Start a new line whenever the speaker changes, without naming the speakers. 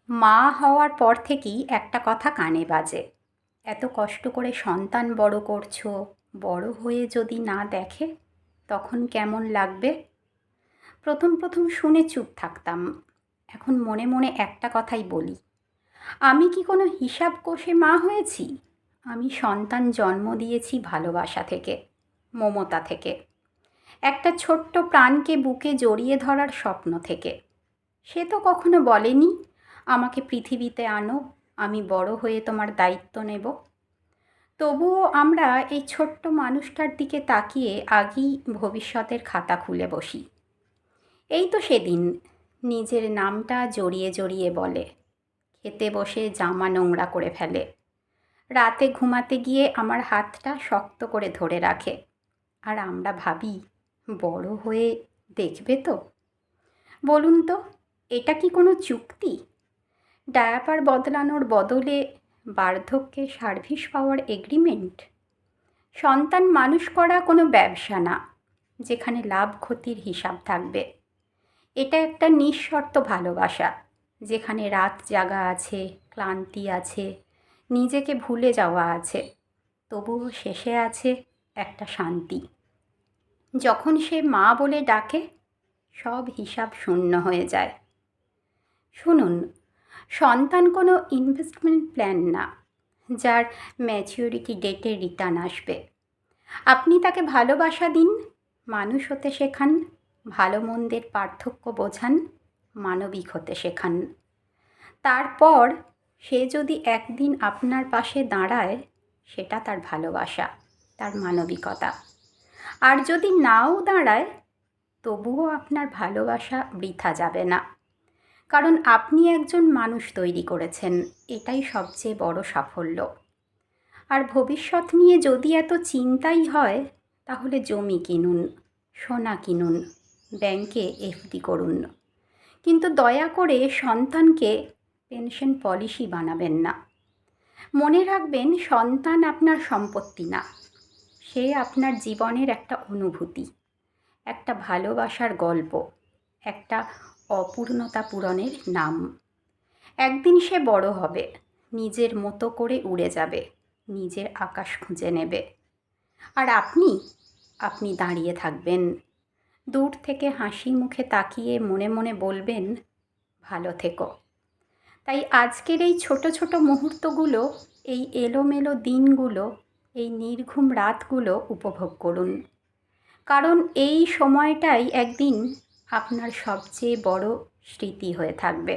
মা হওয়ার পর থেকেই একটা কথা কানে বাজে, এত কষ্ট করে সন্তান বড় করছো, বড় হয়ে যদি না দেখে তখন কেমন লাগবে। প্রথম প্রথম শুনে চুপ থাকতাম, এখন মনে মনে একটা কথাই বলি, আমি কি কোনো হিসাব কষে মা হয়েছি? আমি সন্তান জন্ম দিয়েছি ভালোবাসা থেকে, মমতা থেকে, একটা ছোট্ট প্রাণকে বুকে জড়িয়ে ধরার স্বপ্ন থেকে। সে তো কখনো বলেনি আমাকে পৃথিবীতে আনো, আমি বড় হয়ে তোমার দায়িত্ব নেব। তবুও আমরা এই ছোট্ট মানুষটার দিকে তাকিয়ে আগেই ভবিষ্যতের খাতা খুলে বসি। এই তো সেদিন নিজের নামটা জড়িয়ে জড়িয়ে বলে, খেতে বসে জামা নোংরা করে ফেলে, রাতে ঘুমাতে গিয়ে আমার হাতটা শক্ত করে ধরে রাখে। আর আমরা ভাবি বড় হয়ে দেখবে তো। বলুন তো, এটা কি কোনো চুক্তি? ডায়াপার বদলানোর বদলে বার্ধক্যে সার্ভিস পাওয়ার এগ্রিমেন্ট? সন্তান মানুষ করা কোনো ব্যবসা না, যেখানে লাভ ক্ষতির হিসাব থাকবে। এটা একটা নিঃশর্ত ভালোবাসা, যেখানে রাত জাগা আছে, ক্লান্তি আছে, নিজেকে ভুলে যাওয়া আছে, তবুও শেষে আছে একটা শান্তি। যখন সে মা বলে ডাকে, সব হিসাব শূন্য হয়ে যায়। শুনুন, সন্তান কোনো ইনভেস্টমেন্ট প্ল্যান না, যার ম্যাচিউরিটি ডেটে রিটার্ন আসবে। আপনি তাকে ভালোবাসা দিন, মানুষ হতে শেখান, ভালো মন্দের পার্থক্য বোঝান, মানবিক হতে শেখান। তারপর সে যদি একদিন আপনার পাশে দাঁড়ায়, সেটা তার ভালোবাসা, তার মানবিকতা। আর যদি নাও দাঁড়ায়, তবুও আপনার ভালোবাসা বৃথা যাবে না, কারণ আপনি একজন মানুষ তৈরি করেছেন, এটাই সবচেয়ে বড় সাফল্য। আর ভবিষ্যৎ নিয়ে যদি এত চিন্তাই হয়, তাহলে জমি কিনুন, সোনা কিনুন, ব্যাংকে এফডি করুন, কিন্তু দয়া করে সন্তানকে পেনশন পলিসি বানাবেন না। মনে রাখবেন, সন্তান আপনার সম্পত্তি না, সে আপনার জীবনের একটা অনুভূতি, একটা ভালোবাসার গল্প, একটা অপূর্ণতা পূরণের নাম। একদিন সে বড় হবে, নিজের মতো করে উড়ে যাবে, নিজের আকাশ খুঁজে নেবে। আর আপনি আপনি দাঁড়িয়ে থাকবেন, দূর থেকে হাসি মুখে তাকিয়ে মনে মনে বলবেন, ভালো থেকো। তাই আজকের এই ছোট ছোট মুহূর্তগুলো, এই এলোমেলো দিনগুলো, এই নির্ঘুম রাতগুলো উপভোগ করুন, কারণ এই সময়টাই একদিন আপনার সবচেয়ে বড় স্মৃতি হয়ে থাকবে।